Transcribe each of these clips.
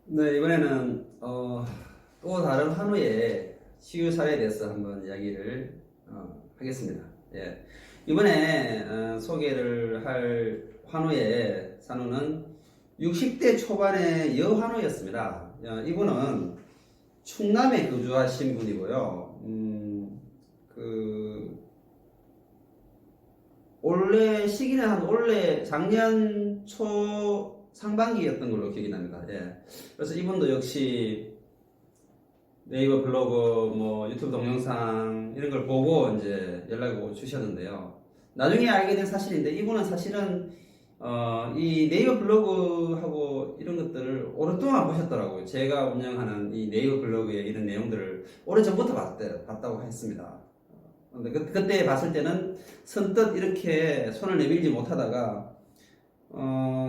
네, 이번에는 또 다른 한우의 치유 사례에 대해서 한번 이야기를 하겠습니다. 예. 이번에 소개를 할 한우의 산우는 60대 초반의 여한우였습니다. 이분은 충남에 거주하신 분이고요. 원래 시기는 원래 작년 초 상반기였던 걸로 기억이 납니다. 예. 그래서 이분도 역시 네이버 블로그, 뭐 유튜브 동영상 이런 걸 보고 이제 연락을 주셨는데요. 나중에 알게 된 사실인데 이분은 사실은 이 네이버 블로그하고 이런 것들을 오랫동안 보셨더라고요. 제가 운영하는 이 네이버 블로그의 이런 내용들을 오래전부터 봤다고 했습니다. 근데 그때 봤을 때는 선뜻 이렇게 손을 내밀지 못하다가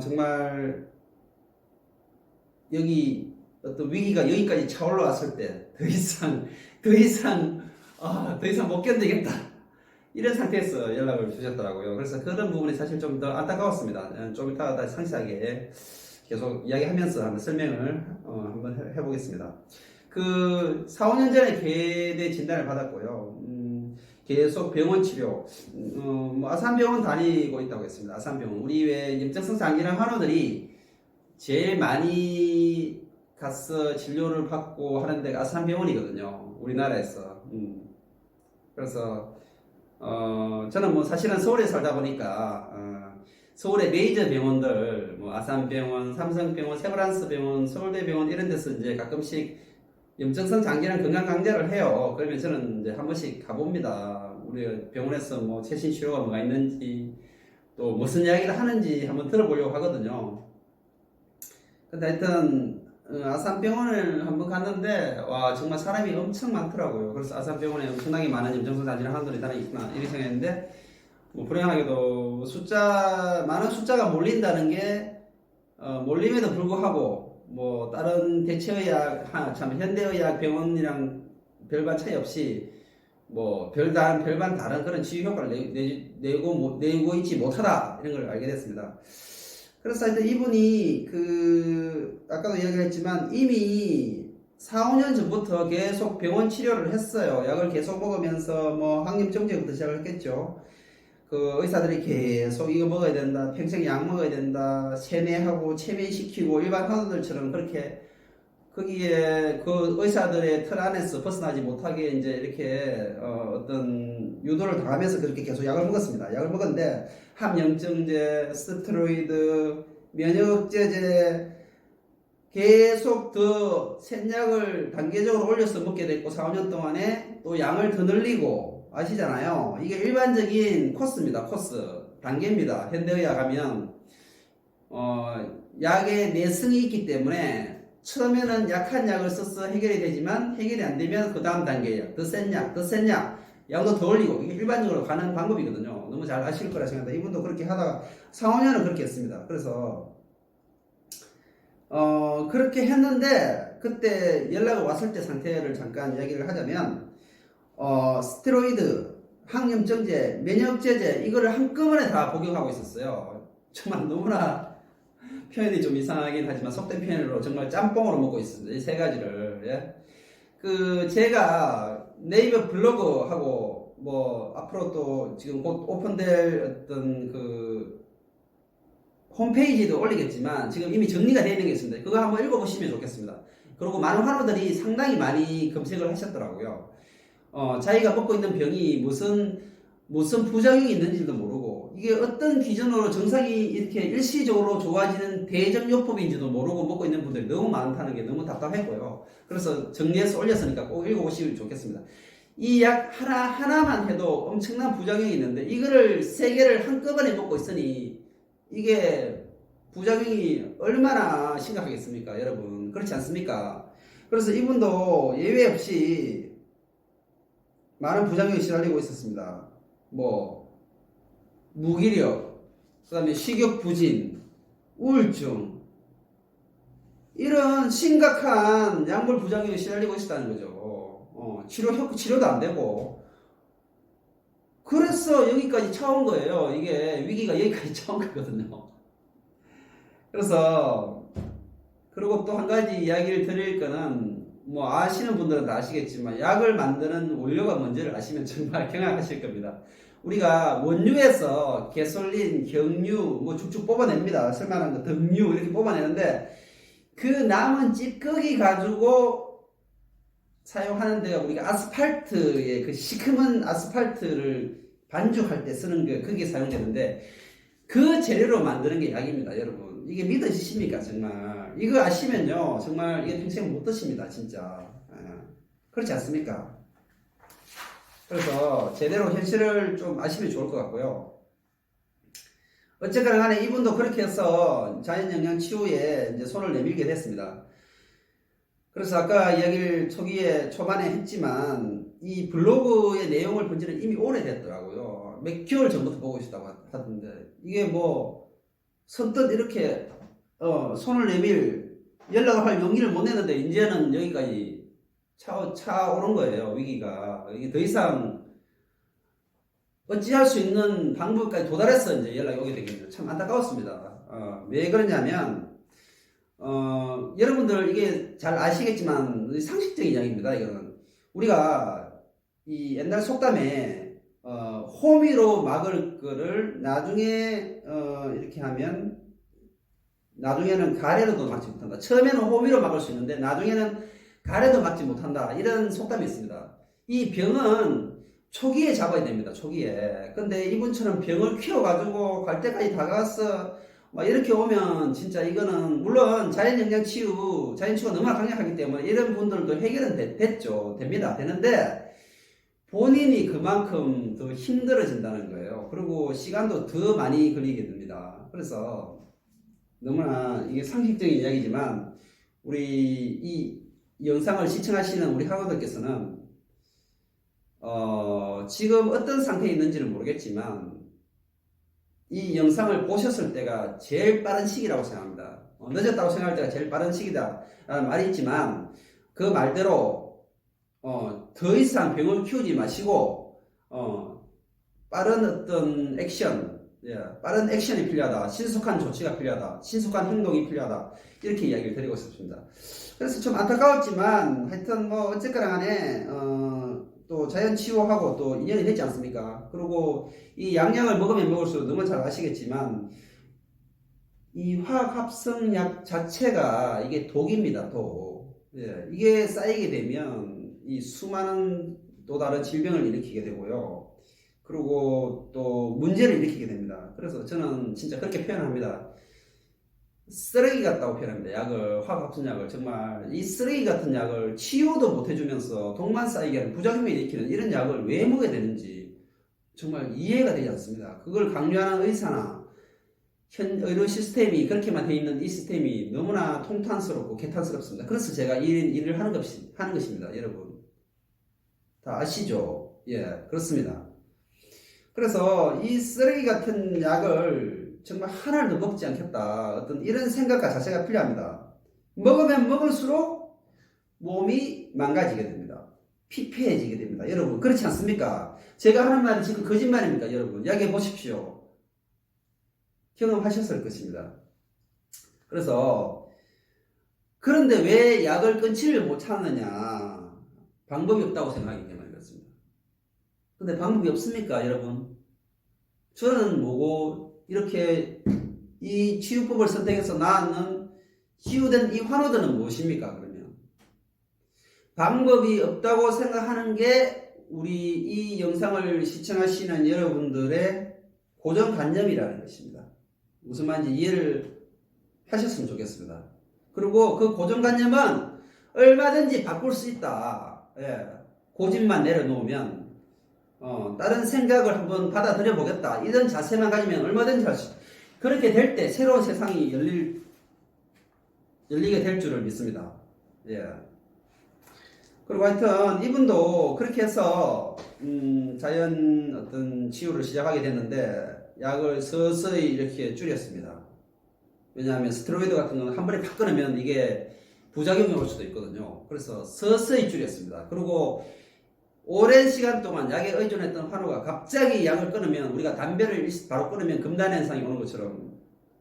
정말 여기 어떤 위기가 여기까지 차올라왔을 때 더 이상 못 견디겠다 이런 상태에서 연락을 주셨더라고요. 그래서 그런 부분이 사실 좀 더 안타까웠습니다. 좀 이따가 다시 상세하게 계속 이야기하면서 한번 설명을 한번 해보겠습니다. 4, 5년 전에 계대 진단을 받았고요. 계속 병원 치료, 뭐 아산병원 다니고 있다고 했습니다. 아산병원. 우리 왜 염증성 장기랑 환우들이 제일 많이 가서 진료를 받고 하는 데가 아산병원이거든요. 우리나라에서. 그래서 저는 뭐 사실은 서울에 살다 보니까 서울의 메이저 병원들, 뭐 아산병원, 삼성병원, 세브란스병원, 서울대병원 이런 데서 이제 가끔씩 염증성 장기랑 건강 강좌를 해요. 그러면 저는 이제 한 번씩 가봅니다. 우리 병원에서 뭐 최신 치료가 뭐가 있는지 또 무슨 이야기를 하는지 한번 들어보려고 하거든요. 근데 하여튼 아산병원을 한번 갔는데 와 정말 사람이 엄청 많더라고요. 그래서 아산병원에 엄청나게 많은 염증성 장기랑 환우들이 다니구나 이렇게 생각했는데 뭐 불행하게도 많은 숫자가 몰린다는 게 몰림에도 불구하고 뭐 다른 대체의학, 현대의학 병원이랑 별반 차이 없이 뭐 별반 다른 그런 치유 효과를 내고 있지 못하다 이런 걸 알게 됐습니다. 그래서 하여튼 이분이 아까도 이야기했지만 이미 4, 5년 전부터 계속 병원 치료를 했어요. 약을 계속 먹으면서 뭐 항염증제부터 시작을 했겠죠. 의사들이 계속 이거 먹어야 된다, 평생 약 먹어야 된다, 세뇌하고 체면시키고 일반 환우들처럼 그렇게 거기에 그 의사들의 틀 안에서 벗어나지 못하게 이제 이렇게 어떤 유도를 당하면서 그렇게 계속 약을 먹었습니다. 약을 먹었는데 항염증제, 스테로이드, 면역제제 계속 더 센약을 단계적으로 올려서 먹게 됐고 4, 5년 동안에 또 양을 더 늘리고 아시잖아요. 이게 일반적인 코스입니다. 코스 단계입니다. 현대의학 하면 약에 내성이 있기 때문에 처음에는 약한 약을 써서 해결이 되지만 해결이 안 되면 그 다음 단계 약, 더 센 약, 더 센 약, 약도 더 올리고 이게 일반적으로 가는 방법이거든요. 너무 잘 아실 거라 생각합니다. 이분도 그렇게 하다가 4, 5년은 그렇게 했습니다. 그래서 그렇게 했는데 그때 연락이 왔을 때 상태를 잠깐 이야기를 하자면 스테로이드, 항염증제, 면역제제 이거를 한꺼번에 다 복용하고 있었어요. 정말 너무나 표현이 좀 이상하긴 하지만 속된 표현으로 정말 짬뽕으로 먹고 있습니다. 이 세 가지를. 예? 제가 네이버 블로그하고 뭐 앞으로 또 지금 곧 오픈될 어떤 홈페이지도 올리겠지만 지금 이미 정리가 되어 있는 게 있습니다. 그거 한번 읽어보시면 좋겠습니다. 그리고 많은 환우들이 상당히 많이 검색을 하셨더라고요. 자기가 먹고 있는 병이 무슨 부작용이 있는지도 모르고 이게 어떤 기준으로 증상이 이렇게 일시적으로 좋아지는 대증요법인지도 모르고 먹고 있는 분들이 너무 많다는 게 너무 답답했고요. 그래서 정리해서 올렸으니까 꼭 읽어보시면 좋겠습니다. 이 약 하나만 해도 엄청난 부작용이 있는데 이거를 세 개를 한꺼번에 먹고 있으니 이게 부작용이 얼마나 심각하겠습니까, 여러분? 그렇지 않습니까? 그래서 이분도 예외 없이 많은 부작용에 시달리고 있었습니다. 뭐 무기력, 그다음에 식욕 부진, 우울증 이런 심각한 약물 부작용에 시달리고 있었다는 거죠. 치료도 안 되고 그래서 여기까지 차온 거예요. 이게 위기가 여기까지 차온 거거든요. 그래서 그리고 또 한 가지 이야기를 드릴 거는 뭐 아시는 분들은 다 아시겠지만 약을 만드는 원료가 뭔지를 아시면 정말 경악하실 겁니다. 우리가 원유에서 가솔린, 경유 뭐 쭉쭉 뽑아냅니다. 쓸만한 거 등유 이렇게 뽑아내는데 그 남은 찌꺼기 가지고 사용하는 데가 우리가 아스팔트에 그 시커먼 아스팔트를 반죽할 때 쓰는 게 그게 사용되는데 그 재료로 만드는 게 약입니다, 여러분. 이게 믿어지십니까, 정말? 이거 아시면요, 정말 이게 평생 못 드십니다, 진짜. 그렇지 않습니까? 그래서 제대로 현실을 좀 아시면 좋을 것 같고요. 어쨌거나 간에 이분도 그렇게 해서 자연영양 치유에 이제 손을 내밀게 됐습니다. 그래서 아까 이야기를 초반에 했지만 이 블로그의 내용을 본 지는 이미 오래됐더라고요. 몇 개월 전부터 보고 있었다고 하던데 이게 뭐 선뜻 이렇게 손을 내밀 연락을 할 용기를 못 내는데 이제는 여기까지 차오른 거예요. 위기가 이게 더 이상 어찌할 수 있는 방법까지 도달해서 이제 연락이 오게 되겠네요. 참 안타까웠습니다. 왜 그러냐면 여러분들 이게 잘 아시겠지만 상식적인 이야기입니다. 이거는 우리가 이 옛날 속담에 호미로 막을 거를 나중에 이렇게 하면 나중에는 가래로도 막지 못한다. 처음에는 호미로 막을 수 있는데 나중에는 가래도 막지 못한다. 이런 속담이 있습니다. 이 병은 초기에 잡아야 됩니다. 초기에. 근데 이분처럼 병을 키워가지고 갈 때까지 다가왔어. 막 이렇게 오면 진짜 이거는 물론 자연치유가 너무나 강력하기 때문에 이런 분들도 해결은 됐죠. 됩니다. 되는데 본인이 그만큼 더 힘들어진다는 거예요. 그리고 시간도 더 많이 걸리게 됩니다. 그래서 너무나 이게 상식적인 이야기지만 우리 이 영상을 시청하시는 우리 학우들께서는 지금 어떤 상태에 있는지는 모르겠지만 이 영상을 보셨을 때가 제일 빠른 시기라고 생각합니다. 늦었다고 생각할 때가 제일 빠른 시기다 라는 말이 있지만 그 말대로 더 이상 병을 키우지 마시고 빠른 어떤 액션, 빠른 액션이 필요하다. 신속한 조치가 필요하다. 신속한 행동이 필요하다. 이렇게 이야기를 드리고 싶습니다. 그래서 좀 안타까웠지만 하여튼 뭐 어쨌거나 간에 또 자연치유하고 또 인연이 됐지 않습니까? 그리고 이 양약을 먹으면 먹을수록 너무 잘 아시겠지만 이 화학합성약 자체가 이게 독입니다. 독. 이게 쌓이게 되면 이 수많은 또 다른 질병을 일으키게 되고요. 그리고 또 문제를 일으키게 됩니다. 그래서 저는 진짜 그렇게 표현합니다. 쓰레기 같다고 표현합니다. 약을, 화학합성약을. 정말 이 쓰레기 같은 약을 치유도 못 해주면서 독만 쌓이게 하는 부작용을 일으키는 이런 약을 왜 먹어야 되는지 정말 이해가 되지 않습니다. 그걸 강요하는 의사나 현 의료 시스템이 그렇게만 돼 있는 이 시스템이 너무나 통탄스럽고 개탄스럽습니다. 그래서 제가 이 일을 하는 것입니다. 여러분 다 아시죠? 예, 그렇습니다. 그래서 이 쓰레기 같은 약을 정말 하나도 먹지 않겠다. 어떤 이런 생각과 자세가 필요합니다. 먹으면 먹을수록 몸이 망가지게 됩니다. 피폐해지게 됩니다. 여러분, 그렇지 않습니까? 제가 하는 말이 지금 거짓말입니까? 여러분, 이야기해 보십시오. 경험하셨을 것입니다. 그래서, 그런데 왜 약을 끊지를 못하느냐? 방법이 없다고 생각하기 때문에 그렇습니다. 근데 방법이 없습니까, 여러분? 저는 뭐고, 이렇게 이 치유법을 선택해서 나는 치유된 이 환우들은 무엇입니까? 그러면 방법이 없다고 생각하는 게 우리 이 영상을 시청하시는 여러분들의 고정관념이라는 것입니다. 무슨 말인지 이해를 하셨으면 좋겠습니다. 그리고 그 고정관념은 얼마든지 바꿀 수 있다. 고집만 내려놓으면 다른 생각을 한번 받아들여 보겠다. 이런 자세만 가지면 얼마든지 할 수 있다. 그렇게 될 때 새로운 세상이 열리게 될 줄을 믿습니다. 그리고 하여튼 이분도 그렇게 해서 자연 어떤 치유를 시작하게 됐는데 약을 서서히 이렇게 줄였습니다. 왜냐하면 스테로이드 같은 경우는 한 번에 팍 끊으면 이게 부작용이 올 수도 있거든요. 그래서 서서히 줄였습니다. 그리고 오랜 시간 동안 약에 의존했던 환우가 갑자기 약을 끊으면 우리가 담배를 바로 끊으면 금단 현상이 오는 것처럼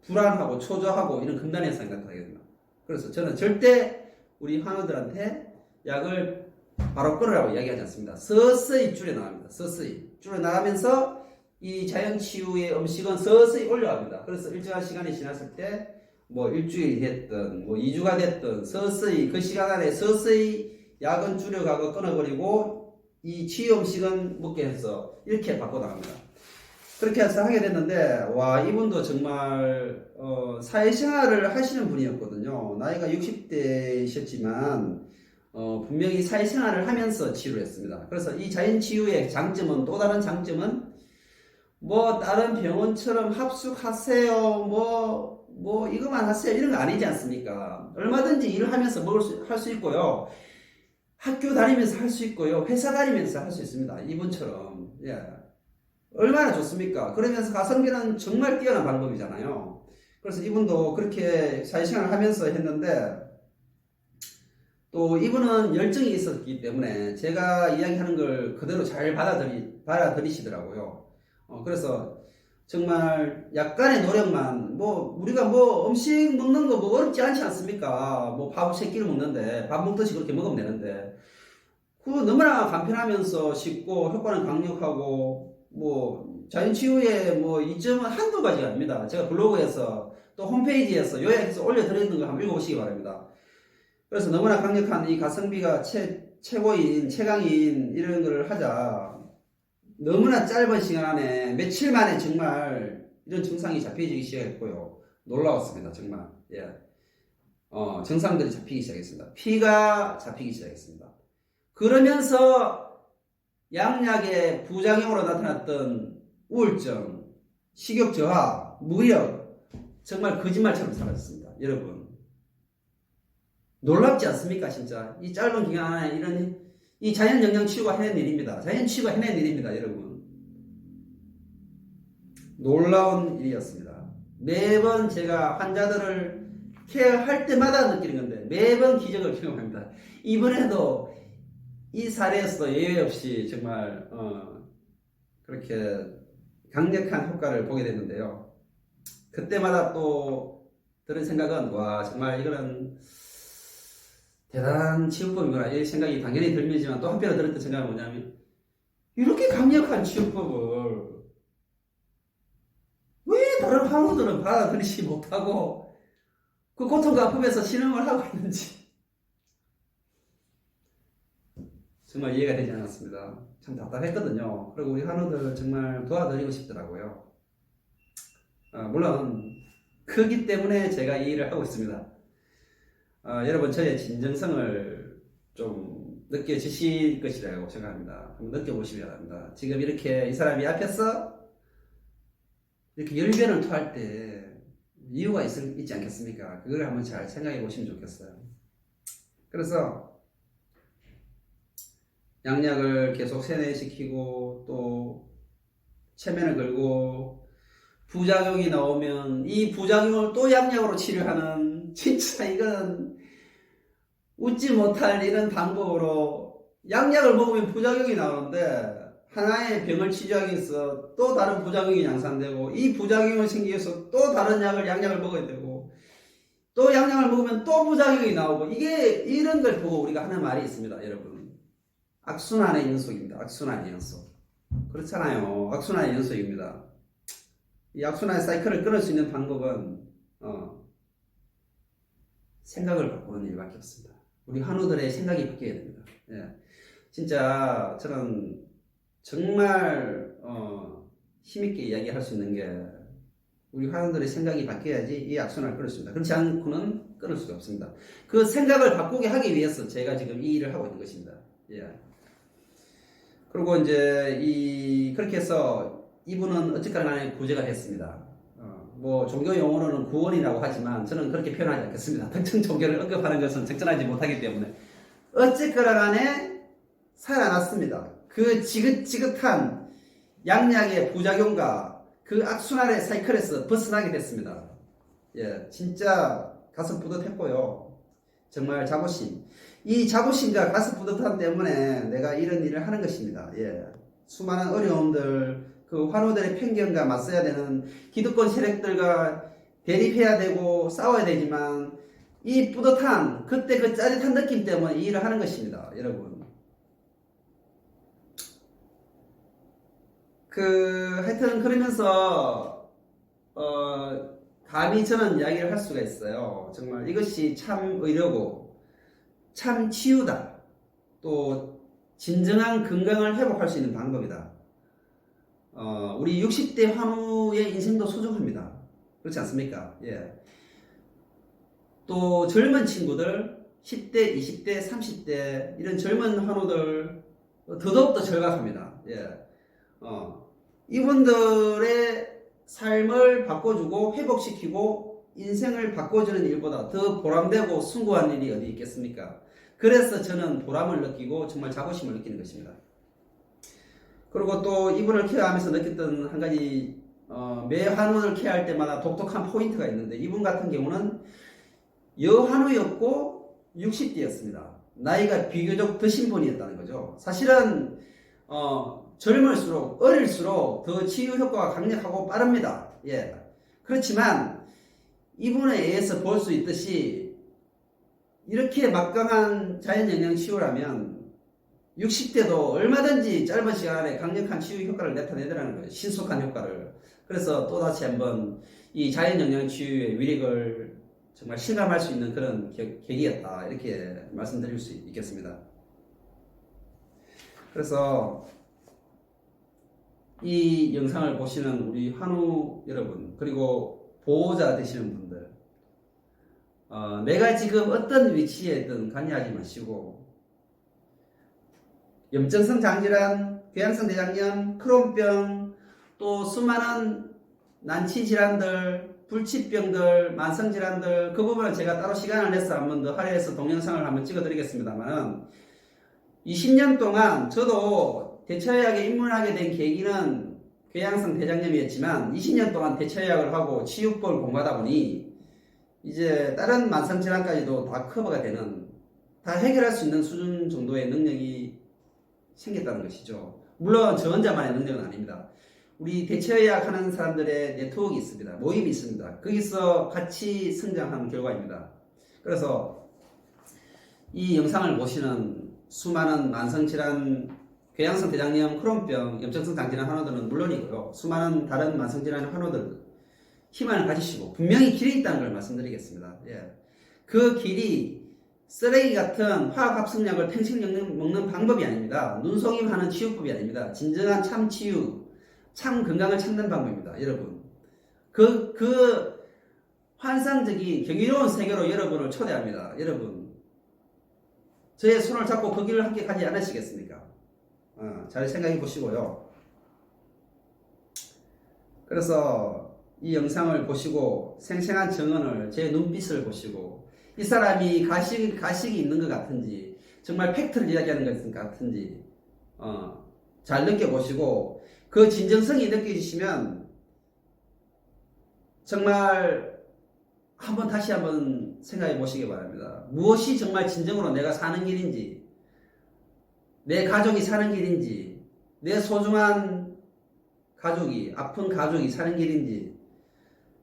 불안하고 초조하고 이런 금단 현상이 나타나게 됩니다. 그래서 저는 절대 우리 환우들한테 약을 바로 끊으라고 이야기하지 않습니다. 서서히 줄여나갑니다. 서서히 줄여나가면서 이 자연치유의 음식은 서서히 올려갑니다. 그래서 일정한 시간이 지났을 때 뭐 일주일이 됐든 뭐 2주가 됐든 서서히 그 시간 안에 서서히 약은 줄여가고 끊어버리고 이 치유 음식은 먹게 해서 이렇게 바꿔나갑니다. 그렇게 해서 하게 됐는데 와 이분도 정말 사회생활을 하시는 분이었거든요. 나이가 60대이셨지만 분명히 사회생활을 하면서 치료를 했습니다. 그래서 이 자연치유의 장점은 또 다른 장점은 뭐 다른 병원처럼 합숙하세요 뭐 이것만 하세요 이런 거 아니지 않습니까? 얼마든지 일을 하면서 할 수 있고요. 학교 다니면서 할 수 있고요. 회사 다니면서 할 수 있습니다. 이분처럼. 예. 얼마나 좋습니까? 그러면서 가성비는 정말 뛰어난 방법이잖아요. 그래서 이분도 그렇게 사회생활을 하면서 했는데 또 이분은 열정이 있었기 때문에 제가 이야기하는 걸 그대로 잘 받아들이시더라고요. 그래서 정말 약간의 노력만 뭐 우리가 뭐 음식 먹는 거 뭐 어렵지 않지 않습니까? 뭐 밥 3끼를 먹는데 밥 먹듯이 그렇게 먹으면 되는데 그거 너무나 간편하면서 쉽고 효과는 강력하고 뭐 자연치유의 뭐 이점은 한두 가지가 아닙니다. 제가 블로그에서 또 홈페이지에서 요약해서 올려드리는 거 한번 읽어보시기 바랍니다. 그래서 너무나 강력한 이 가성비가 최고인 최강인 이런 거를 하자 너무나 짧은 시간 안에 며칠 만에 정말 이런 증상이 잡히기 시작했고요. 놀라웠습니다. 정말. 예. 증상들이 잡히기 시작했습니다. 피가 잡히기 시작했습니다. 그러면서 양약의 부작용으로 나타났던 우울증, 식욕 저하, 무력 정말 거짓말처럼 사라졌습니다. 여러분 놀랍지 않습니까? 진짜 이 짧은 기간 안에 이런 이 자연 영양 치유가 해낸 일입니다. 자연 치유가 해낸 일입니다. 여러분 놀라운 일이었습니다. 매번 제가 환자들을 케어할 때마다 느끼는 건데 매번 기적을 경험합니다. 이번에도 이 사례에서도 예외 없이 정말 그렇게 강력한 효과를 보게 됐는데요. 그때마다 또 들은 생각은 와 정말 이거는 대단한 치유법이구나 이 생각이 당연히 들지만 또 한편으로 들었던 생각은 뭐냐면 이렇게 강력한 치유법을 왜 다른 환우들은 받아들이지 못하고 그 고통과 아픔에서 신음을 하고 있는지 정말 이해가 되지 않았습니다. 참 답답했거든요. 그리고 우리 환우들 정말 도와드리고 싶더라고요. 물론 크기 때문에 제가 이 일을 하고 있습니다. 여러분 저의 진정성을 좀 느껴지실 것이라고 생각합니다. 한번 느껴보시기 바랍니다. 지금 이렇게 이 사람이 앞에서 이렇게 열변을 토할 때 이유가 있지 않겠습니까? 그걸 한번 잘 생각해 보시면 좋겠어요. 그래서 양약을 계속 세뇌시키고 또 체면을 걸고 부작용이 나오면 이 부작용을 또 양약으로 치료하는 진짜 이건 웃지 못할 이런 방법으로 양약을 먹으면 부작용이 나오는데 하나의 병을 치료하기 위해서 또 다른 부작용이 양산되고 이 부작용을 생기기 위해서 또 다른 양약을 먹어야 되고 또 양약을 먹으면 또 부작용이 나오고 이게 이런 걸 보고 우리가 하는 말이 있습니다. 여러분 악순환의 연속입니다. 악순환의 연속 그렇잖아요. 악순환의 연속입니다. 이 악순환의 사이클을 끊을 수 있는 방법은 생각을 바꾸는 일밖에 없습니다. 우리 환우들의 생각이 바뀌어야 됩니다. 예. 진짜 저는 정말 힘있게 이야기할 수 있는 게 우리 환우들의 생각이 바뀌어야지 이 악순환을 끊을 수 있습니다. 그렇지 않고는 끊을 수가 없습니다. 그 생각을 바꾸게 하기 위해서 제가 지금 이 일을 하고 있는 것입니다. 예. 그리고 이제 그렇게 해서 이분은 어쨌거나 간에 구제가 됐습니다. 뭐 종교 용어로는 구원이라고 하지만 저는 그렇게 표현하지 않겠습니다. 특정 종교를 언급하는 것은 적절하지 못하기 때문에 어쨌거나 간에 살아났습니다. 그 지긋지긋한 양약의 부작용과 그 악순환의 사이클에서 벗어나게 됐습니다. 예, 진짜 가슴 뿌듯했고요. 정말 자부심. 이 자부심과 가슴 뿌듯함 때문에 내가 이런 일을 하는 것입니다. 예, 수많은 어려움들 그 환우들의 편견과 맞서야 되는 기득권 세력들과 대립해야 되고 싸워야 되지만 이 뿌듯한 그때 그 짜릿한 느낌 때문에 이 일을 하는 것입니다. 여러분. 하여튼 그러면서 감히 저는 이야기를 할 수가 있어요. 정말 이것이 참 의료고 참 치유다. 또 진정한 건강을 회복할 수 있는 방법이다. 우리 60대 환우의 인생도 소중합니다. 그렇지 않습니까? 예. 또 젊은 친구들 10대, 20대, 30대 이런 젊은 환우들 더더욱더 절박합니다. 예. 이분들의 삶을 바꿔주고 회복시키고 인생을 바꿔주는 일보다 더 보람되고 숭고한 일이 어디 있겠습니까? 그래서 저는 보람을 느끼고 정말 자부심을 느끼는 것입니다. 그리고 또 이분을 케어하면서 느꼈던 한 가지 매 환우를 케어할 때마다 독특한 포인트가 있는데 이분 같은 경우는 여환우였고 60대였습니다. 나이가 비교적 드신 분이었다는 거죠. 사실은 젊을수록 어릴수록 더 치유 효과가 강력하고 빠릅니다. 예. 그렇지만 이분에 의해서 볼 수 있듯이 이렇게 막강한 자연영양 치유라면 60대도 얼마든지 짧은 시간 안에 강력한 치유 효과를 나타내더라는 거예요. 신속한 효과를. 그래서 또다시 한번 이 자연영양 치유의 위력을 정말 실감할 수 있는 그런 계기였다. 이렇게 말씀드릴 수 있겠습니다. 그래서 이 영상을 보시는 우리 환우 여러분, 그리고 보호자 되시는 분들, 내가 지금 어떤 위치에 있든 관여하지 마시고, 염증성 장질환, 궤양성 대장염, 크론병, 또 수많은 난치 질환들, 불치병들, 만성 질환들, 그 부분은 제가 따로 시간을 내서 한 번 더 할애해서 동영상을 한번 찍어 드리겠습니다만, 20년 동안 저도 대처의학에 입문하게 된 계기는 궤양성 대장염이었지만 20년 동안 대처의학을 하고 치유법을 공부하다 보니 이제 다른 만성 질환까지도 다 커버가 되는, 다 해결할 수 있는 수준 정도의 능력이 생겼다는 것이죠. 물론 저 혼자만의 능력은 아닙니다. 우리 대처의학 하는 사람들의 네트워크가 있습니다. 모임이 있습니다. 거기서 같이 성장한 결과입니다. 그래서 이 영상을 보시는 수많은 만성질환, 궤양성 대장염, 크론병, 염증성 장질환 환우들은 물론이고요. 수많은 다른 만성질환 환우들 희망을 가지시고 분명히 길이 있다는 걸 말씀드리겠습니다. 예. 그 길이 쓰레기 같은 화학합성약을 팽씩 먹는 방법이 아닙니다. 눈속임하는 치유법이 아닙니다. 진정한 참 치유, 참 건강을 찾는 방법입니다. 여러분. 그 환상적인 경이로운 세계로 여러분을 초대합니다. 여러분. 저의 손을 잡고 그 길을 함께 가지 않으시겠습니까? 잘 생각해 보시고요. 그래서 이 영상을 보시고 생생한 증언을, 제 눈빛을 보시고 이 사람이 가식이 있는 것 같은지, 정말 팩트를 이야기하는 것 같은지 잘 느껴보시고 그 진정성이 느껴지시면 정말 다시 한번 생각해 보시기 바랍니다. 무엇이 정말 진정으로 내가 사는 길인지, 내 가족이 사는 길인지, 내 소중한 가족이, 아픈 가족이 사는 길인지,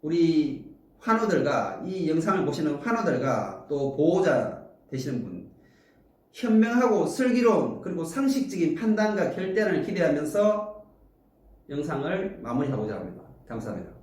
우리 환우들과, 이 영상을 보시는 환우들과 또 보호자 되시는 분, 현명하고 슬기로운 그리고 상식적인 판단과 결단을 기대하면서 영상을 마무리하고자 합니다. 감사합니다.